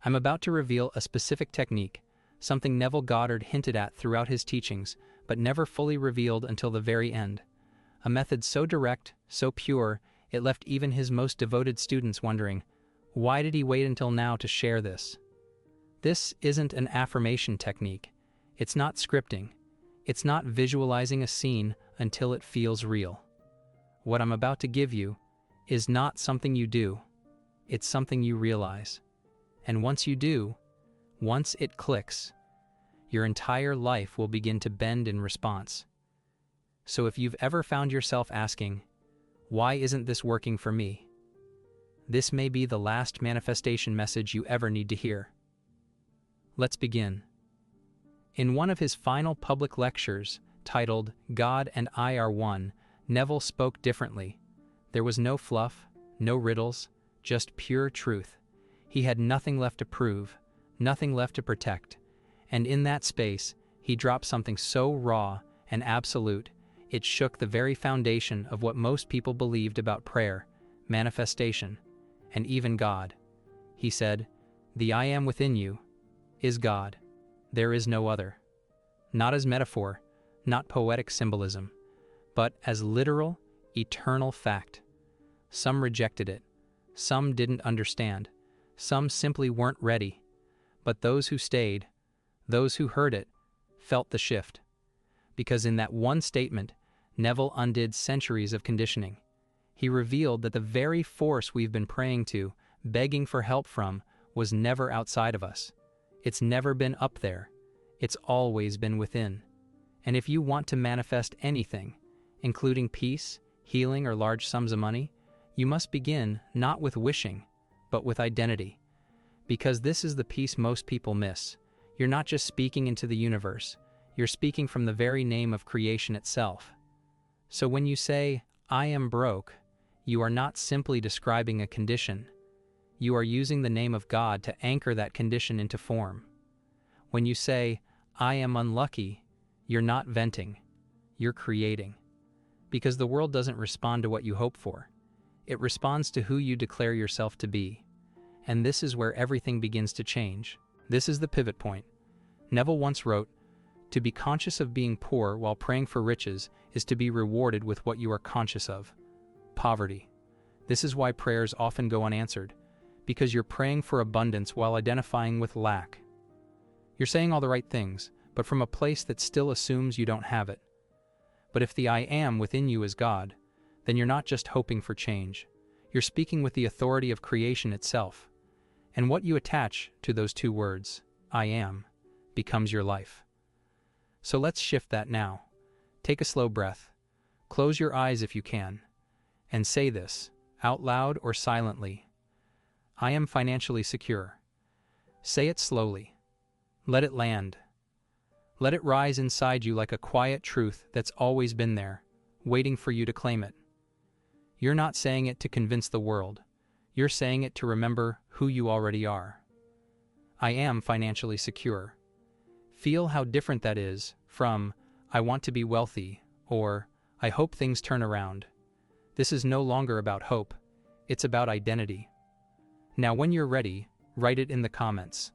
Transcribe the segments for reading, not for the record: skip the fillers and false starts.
I'm about to reveal a specific technique, something Neville Goddard hinted at throughout his teachings, but never fully revealed until the very end. A method so direct, so pure, it left even his most devoted students wondering, why did he wait until now to share this? This isn't an affirmation technique. It's not scripting. It's not visualizing a scene until it feels real. What I'm about to give you is not something you do. It's something you realize. And once you do, once it clicks, your entire life will begin to bend in response. So if you've ever found yourself asking, why isn't this working for me? This may be the last manifestation message you ever need to hear. Let's begin. In one of his final public lectures, titled God and I Are One, Neville spoke differently. There was no fluff, no riddles, just pure truth. He had nothing left to prove, nothing left to protect. And in that space, he dropped something so raw and absolute, it shook the very foundation of what most people believed about prayer, manifestation, and even God. He said, "The I am within you is God. There is no other." Not as metaphor, not poetic symbolism, but as literal, eternal fact. Some rejected it. Some didn't understand. Some simply weren't ready. But those who stayed, those who heard it, felt the shift. Because in that one statement, Neville undid centuries of conditioning. He revealed that the very force we've been praying to, begging for help from, was never outside of us. It's never been up there. It's always been within. And if you want to manifest anything, including peace, healing, or large sums of money, you must begin not with wishing, but with identity. Because this is the piece most people miss. You're not just speaking into the universe. You're speaking from the very name of creation itself. So when you say, I am broke, you are not simply describing a condition. You are using the name of God to anchor that condition into form. When you say, I am unlucky, you're not venting. You're creating. Because the world doesn't respond to what you hope for. It responds to who you declare yourself to be. And this is where everything begins to change. This is the pivot point. Neville once wrote, "To be conscious of being poor while praying for riches is to be rewarded with what you are conscious of. Poverty." This is why prayers often go unanswered, because you're praying for abundance while identifying with lack. You're saying all the right things, but from a place that still assumes you don't have it. But if the I am within you is God, then you're not just hoping for change. You're speaking with the authority of creation itself. And what you attach to those two words, I am, becomes your life. So let's shift that now. Take a slow breath. Close your eyes if you can. And say this, out loud or silently. I am financially secure. Say it slowly. Let it land. Let it rise inside you like a quiet truth that's always been there, waiting for you to claim it. You're not saying it to convince the world. You're saying it to remember who you already are. I am financially secure. Feel how different that is from, I want to be wealthy, or I hope things turn around. This is no longer about hope. It's about identity. Now when you're ready, write it in the comments.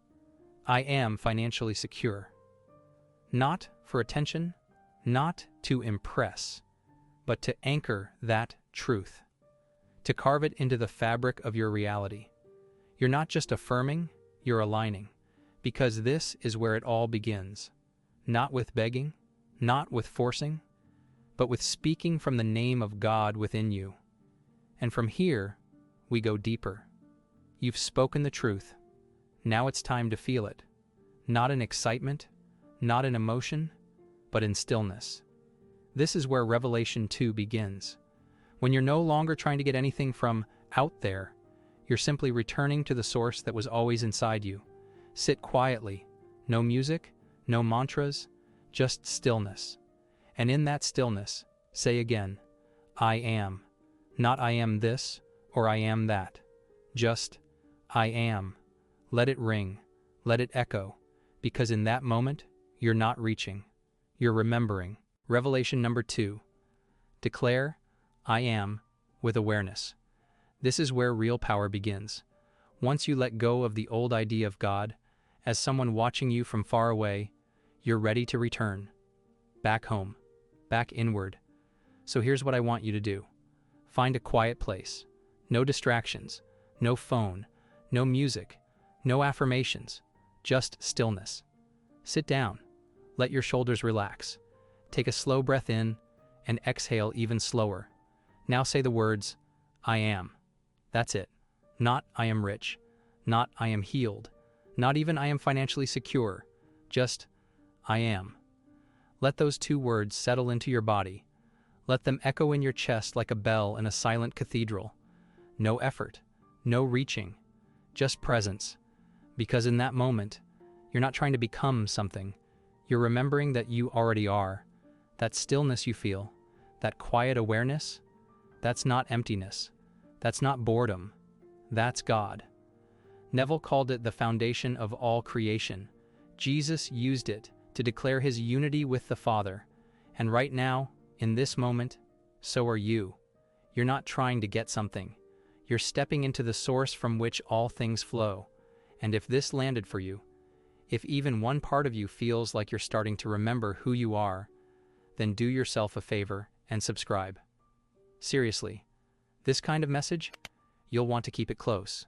I am financially secure. Not for attention, not to impress, but to anchor that truth, to carve it into the fabric of your reality. You're not just affirming, you're aligning, because this is where it all begins. Not with begging, not with forcing, but with speaking from the name of God within you. And from here, we go deeper. You've spoken the truth. Now it's time to feel it. Not in excitement, not in emotion, but in stillness. This is where Revelation 2 begins. When you're no longer trying to get anything from out there, you're simply returning to the source that was always inside you. Sit quietly. No music, no mantras, just stillness. And in that stillness, say again, I am. Not I am this or I am that. Just, I am. Let it ring. Let it echo. Because in that moment, you're not reaching. You're remembering. Revelation number 2. Declare, I am, with awareness. This is where real power begins. Once you let go of the old idea of God as someone watching you from far away, you're ready to return. Back home. Back inward. So here's what I want you to do. Find a quiet place. No distractions. No phone. No music. No affirmations. Just stillness. Sit down. Let your shoulders relax. Take a slow breath in and exhale even slower. Now say the words, I am. That's it. Not I am rich. Not I am healed. Not even I am financially secure. Just I am. Let those 2 words settle into your body. Let them echo in your chest like a bell in a silent cathedral. No effort. No reaching. Just presence. Because in that moment, you're not trying to become something. You're remembering that you already are. That stillness you feel, that quiet awareness, that's not emptiness. That's not boredom. That's God. Neville called it the foundation of all creation. Jesus used it to declare his unity with the Father. And right now, in this moment, so are you. You're not trying to get something. You're stepping into the source from which all things flow. And if this landed for you, if even one part of you feels like you're starting to remember who you are, then do yourself a favor and subscribe. Seriously, this kind of message, you'll want to keep it close.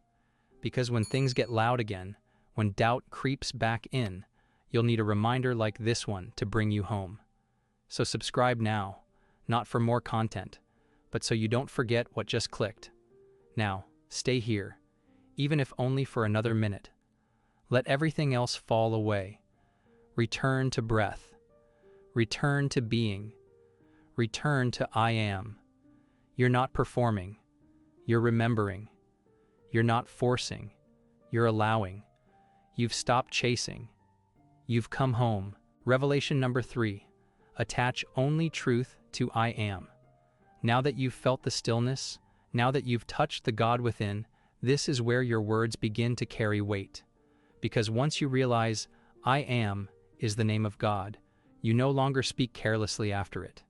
Because when things get loud again, when doubt creeps back in, you'll need a reminder like this one to bring you home. So subscribe now, not for more content, but so you don't forget what just clicked. Now, stay here, even if only for another minute. Let everything else fall away. Return to breath. Return to being. Return to I am. You're not performing. You're remembering. You're not forcing. You're allowing. You've stopped chasing. You've come home. Revelation number 3. Attach only truth to I am. Now that you've felt the stillness, now that you've touched the God within, this is where your words begin to carry weight. Because once you realize I am is the name of God, you no longer speak carelessly after it.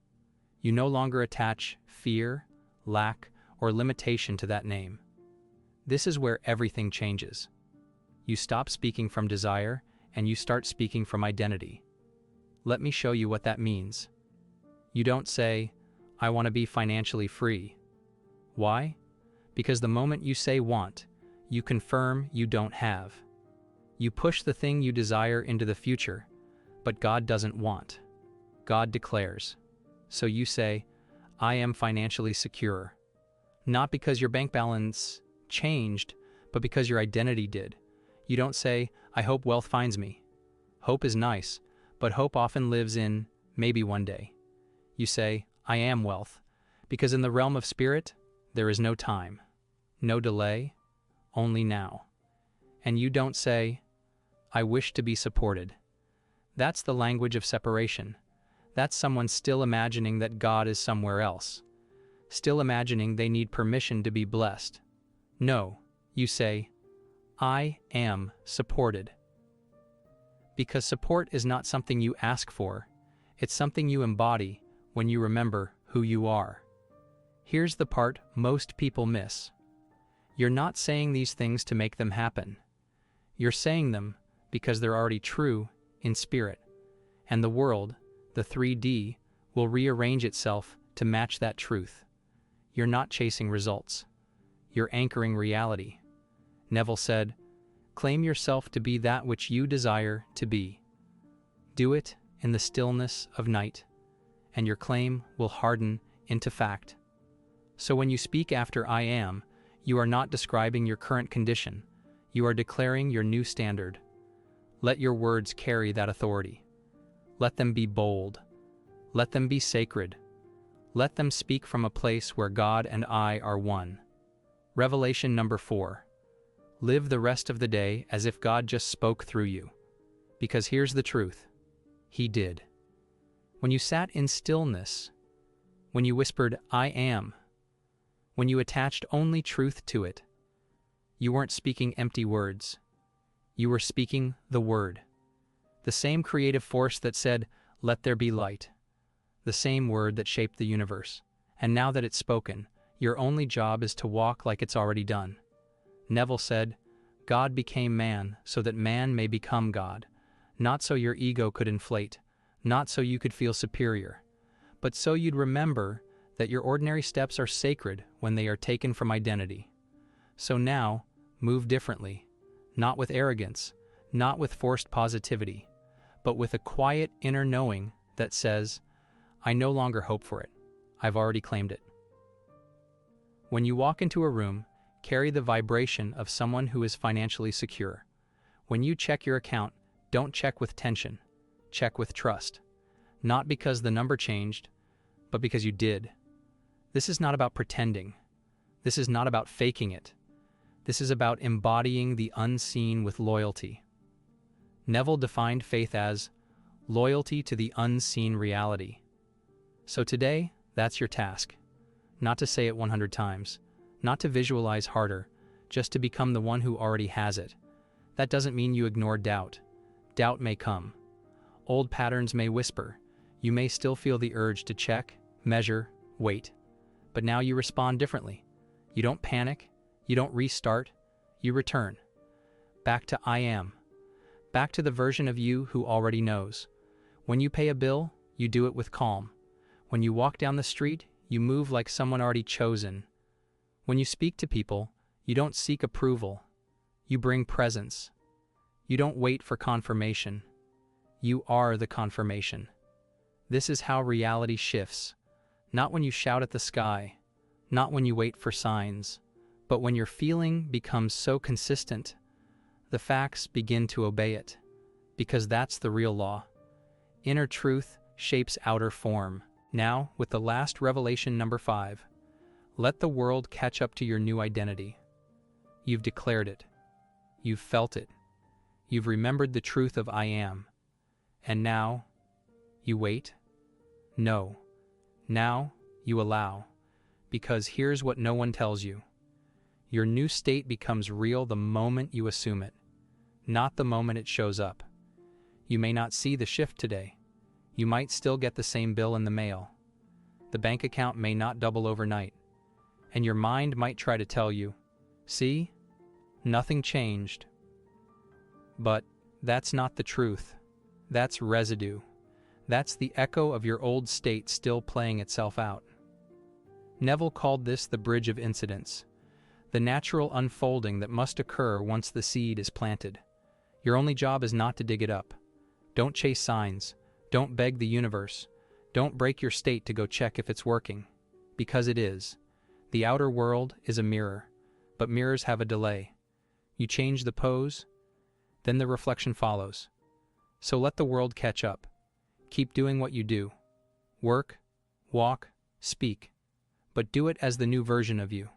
You no longer attach fear, lack, or limitation to that name. This is where everything changes. You stop speaking from desire and you start speaking from identity. Let me show you what that means. You don't say, I want to be financially free. Why? Because the moment you say want, you confirm you don't have. You push the thing you desire into the future, but God doesn't want. God declares. So you say, I am financially secure. Not because your bank balance changed, but because your identity did. You don't say, I hope wealth finds me. Hope is nice, but hope often lives in maybe one day. You say, I am wealth, because in the realm of spirit, there is no time, no delay, only now. And you don't say, I wish to be supported. That's the language of separation. That's someone still imagining that God is somewhere else. Still imagining they need permission to be blessed. No, you say, I am supported. Because support is not something you ask for, it's something you embody when you remember who you are. Here's the part most people miss. You're not saying these things to make them happen. You're saying them because they're already true in spirit. And the world, the 3D, will rearrange itself to match that truth. You're not chasing results. You're anchoring reality. Neville said, claim yourself to be that which you desire to be. Do it in the stillness of night, and your claim will harden into fact. So when you speak after I am, you are not describing your current condition. You are declaring your new standard. Let your words carry that authority. Let them be bold. Let them be sacred. Let them speak from a place where God and I are one. Revelation number 4. Live the rest of the day as if God just spoke through you. Because here's the truth. He did. When you sat in stillness, when you whispered, I am, when you attached only truth to it, you weren't speaking empty words. You were speaking the word. The same creative force that said, let there be light. The same word that shaped the universe. And now that it's spoken, your only job is to walk like it's already done. Neville said, God became man so that man may become God, not so your ego could inflate, not so you could feel superior, but so you'd remember that your ordinary steps are sacred when they are taken from identity. So now, move differently, not with arrogance, not with forced positivity, but with a quiet inner knowing that says, I no longer hope for it. I've already claimed it. When you walk into a room, carry the vibration of someone who is financially secure. When you check your account, don't check with tension, check with trust. Not because the number changed, but because you did. This is not about pretending. This is not about faking it. This is about embodying the unseen with loyalty. Neville defined faith as loyalty to the unseen reality. So today, that's your task. Not to say it 100 times, not to visualize harder, just to become the one who already has it. That doesn't mean you ignore doubt. Doubt may come. Old patterns may whisper. You may still feel the urge to check, measure, wait. But now you respond differently. You don't panic. You don't restart. You return. Back to I am. Back to the version of you who already knows. When you pay a bill, you do it with calm. When you walk down the street, you move like someone already chosen. When you speak to people, you don't seek approval. You bring presence. You don't wait for confirmation. You are the confirmation. This is how reality shifts. Not when you shout at the sky, not when you wait for signs, but when your feeling becomes so consistent, the facts begin to obey it, because that's the real law. Inner truth shapes outer form. Now, with the last revelation number 5, let the world catch up to your new identity. You've declared it. You've felt it. You've remembered the truth of I am. And now, you wait? No. Now, you allow. Because here's what no one tells you. Your new state becomes real the moment you assume it, not the moment it shows up. You may not see the shift today. You might still get the same bill in the mail. The bank account may not double overnight. And your mind might try to tell you, see, nothing changed. But that's not the truth. That's residue. That's the echo of your old state still playing itself out. Neville called this the bridge of incidents, the natural unfolding that must occur once the seed is planted. Your only job is not to dig it up. Don't chase signs. Don't beg the universe. Don't break your state to go check if it's working. Because it is. The outer world is a mirror, but mirrors have a delay. You change the pose, then the reflection follows. So let the world catch up. Keep doing what you do. Work, walk, speak. But do it as the new version of you.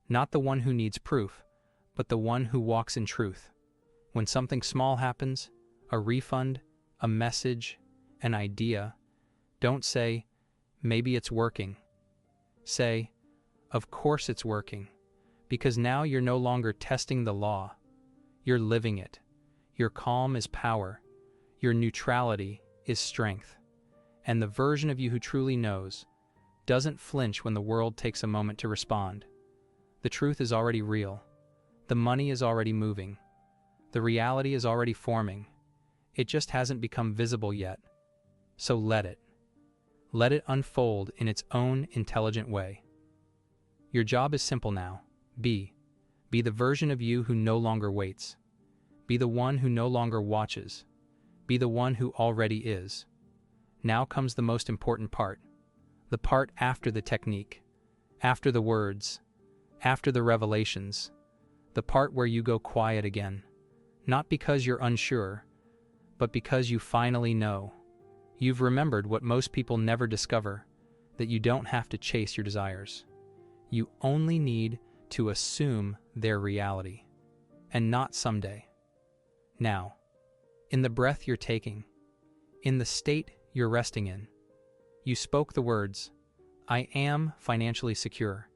Not the one who needs proof, but the one who walks in truth. When something small happens, a refund, a message, an idea, don't say, maybe it's working. Say, of course it's working, because now you're no longer testing the law. You're living it. Your calm is power. Your neutrality is strength. And the version of you who truly knows doesn't flinch when the world takes a moment to respond. The truth is already real. The money is already moving. The reality is already forming. It just hasn't become visible yet. So let it. Let it unfold in its own intelligent way. Your job is simple now. Be the version of you who no longer waits. Be the one who no longer watches. Be the one who already is. Now comes the most important part. The part after the technique, after the words, after the revelations. The part where you go quiet again. Not because you're unsure, but because you finally know. You've remembered what most people never discover, that you don't have to chase your desires. You only need to assume their reality, and not someday. Now, in the breath you're taking, in the state you're resting in, you spoke the words, I am financially secure.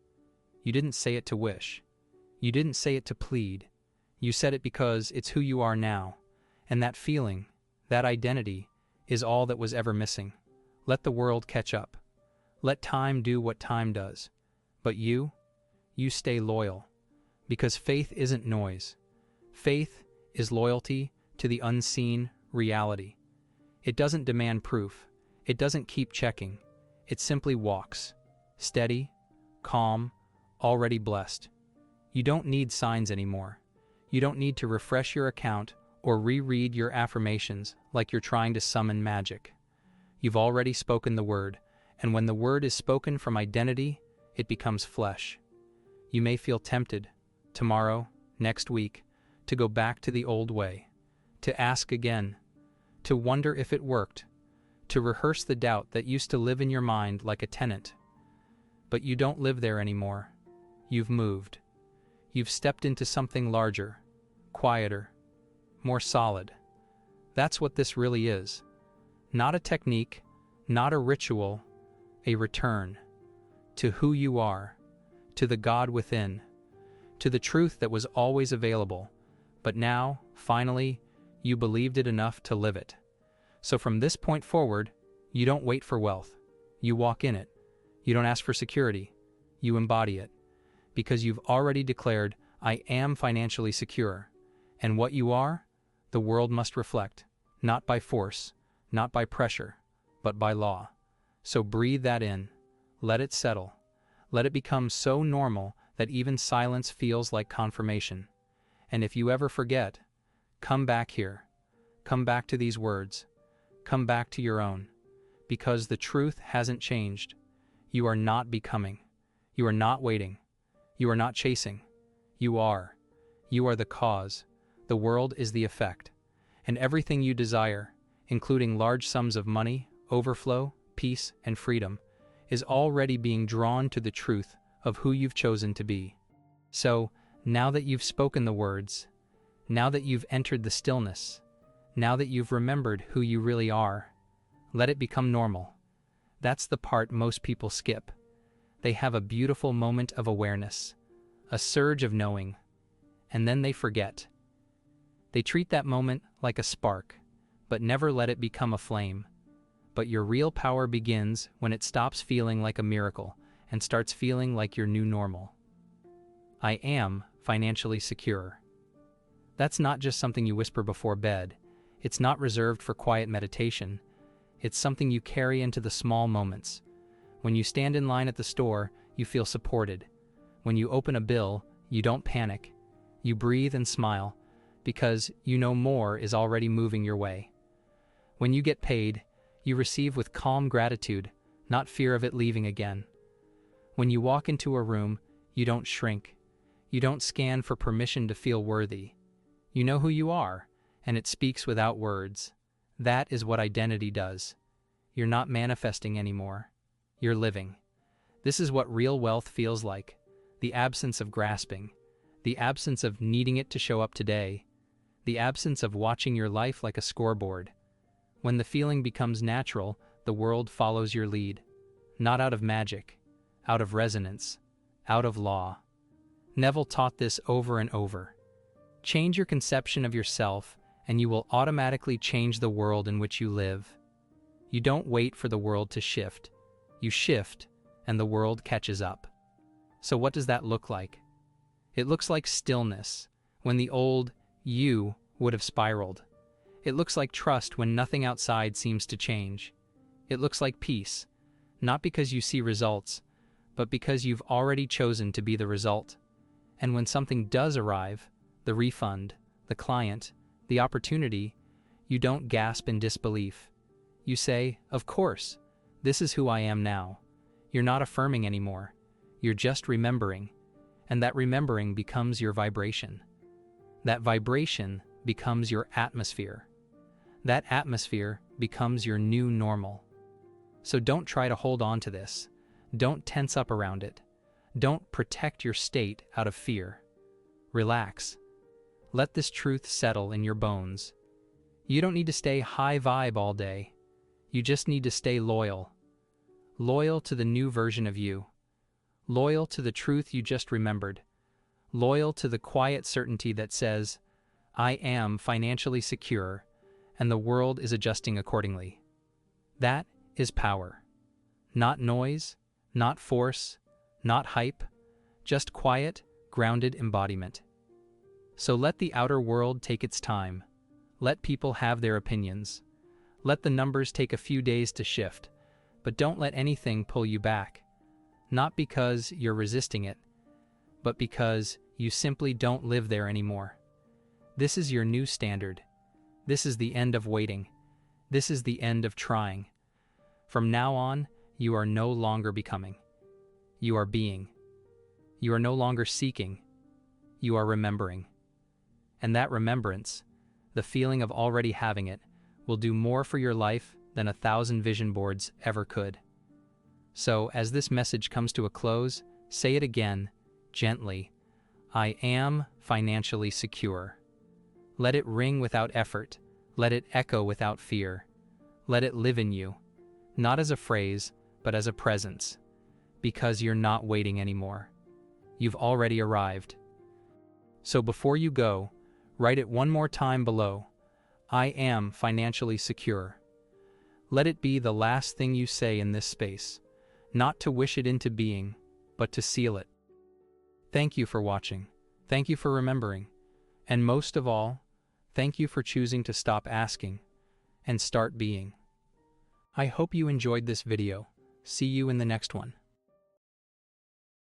You didn't say it to wish. You didn't say it to plead. You said it because it's who you are now, and that feeling, that identity, is all that was ever missing. Let the world catch up. Let time do what time does. But you stay loyal. Because faith isn't noise. Faith is loyalty to the unseen reality. It doesn't demand proof. It doesn't keep checking. It simply walks, steady, calm, already blessed. You don't need signs anymore. You don't need to refresh your account or reread your affirmations like you're trying to summon magic. You've already spoken the word, and when the word is spoken from identity, it becomes flesh. You may feel tempted, tomorrow, next week, to go back to the old way, to ask again, to wonder if it worked, to rehearse the doubt that used to live in your mind like a tenant. But you don't live there anymore. You've moved. You've stepped into something larger, quieter, more solid. That's what this really is. Not a technique, not a ritual, a return to who you are, to the God within, to the truth that was always available, but now, finally, you believed it enough to live it. So from this point forward, you don't wait for wealth. You walk in it. You don't ask for security. You embody it. Because you've already declared, I am financially secure. And what you are, the world must reflect, not by force, not by pressure, but by law. So breathe that in. Let it settle. Let it become so normal that even silence feels like confirmation. And if you ever forget, come back here. Come back to these words. Come back to your own. Because the truth hasn't changed. You are not becoming. You are not waiting. You are not chasing. You are. You are the cause. The world is the effect. And everything you desire, including large sums of money, overflow, peace, and freedom, is already being drawn to the truth of who you've chosen to be. So, now that you've spoken the words, now that you've entered the stillness, now that you've remembered who you really are, let it become normal. That's the part most people skip. They have a beautiful moment of awareness, a surge of knowing, and then they forget. They treat that moment like a spark, but never let it become a flame. But your real power begins when it stops feeling like a miracle and starts feeling like your new normal. I am financially secure. That's not just something you whisper before bed. It's not reserved for quiet meditation. It's something you carry into the small moments. When you stand in line at the store, you feel supported. When you open a bill, you don't panic. You breathe and smile, because you know more is already moving your way. When you get paid, you receive with calm gratitude, not fear of it leaving again. When you walk into a room, you don't shrink. You don't scan for permission to feel worthy. You know who you are, and it speaks without words. That is what identity does. You're not manifesting anymore. You're living. This is what real wealth feels like. The absence of grasping. The absence of needing it to show up today. The absence of watching your life like a scoreboard. When the feeling becomes natural, the world follows your lead. Not out of magic, out of resonance, out of law. Neville taught this over and over. Change your conception of yourself, and you will automatically change the world in which you live. You don't wait for the world to shift. You shift, and the world catches up. So what does that look like? It looks like stillness, when the old you would have spiraled. It looks like trust when nothing outside seems to change. It looks like peace, not because you see results, but because you've already chosen to be the result. And when something does arrive, the refund, the client, the opportunity, you don't gasp in disbelief. You say, of course, this is who I am now. You're not affirming anymore. You're just remembering. And that remembering becomes your vibration. That vibration becomes your atmosphere. That atmosphere becomes your new normal. So don't try to hold on to this. Don't tense up around it. Don't protect your state out of fear. Relax. Let this truth settle in your bones. You don't need to stay high vibe all day. You just need to stay loyal. Loyal to the new version of you. Loyal to the truth you just remembered. Loyal to the quiet certainty that says, I am financially secure, and the world is adjusting accordingly. That is power. Not noise, not force, not hype, just quiet, grounded embodiment. So let the outer world take its time. Let people have their opinions. Let the numbers take a few days to shift, but don't let anything pull you back. Not because you're resisting it, but because you simply don't live there anymore. This is your new standard. This is the end of waiting. This is the end of trying. From now on, you are no longer becoming. You are being. You are no longer seeking. You are remembering. And that remembrance, the feeling of already having it, will do more for your life than 1,000 vision boards ever could. So, as this message comes to a close, say it again, gently. I am financially secure. Let it ring without effort. Let it echo without fear. Let it live in you, not as a phrase, but as a presence. Because you're not waiting anymore. You've already arrived. So before you go, write it one more time below. I am financially secure. Let it be the last thing you say in this space, not to wish it into being, but to seal it. Thank you for watching. Thank you for remembering. And most of all, thank you for choosing to stop asking and start being. I hope you enjoyed this video. See you in the next one.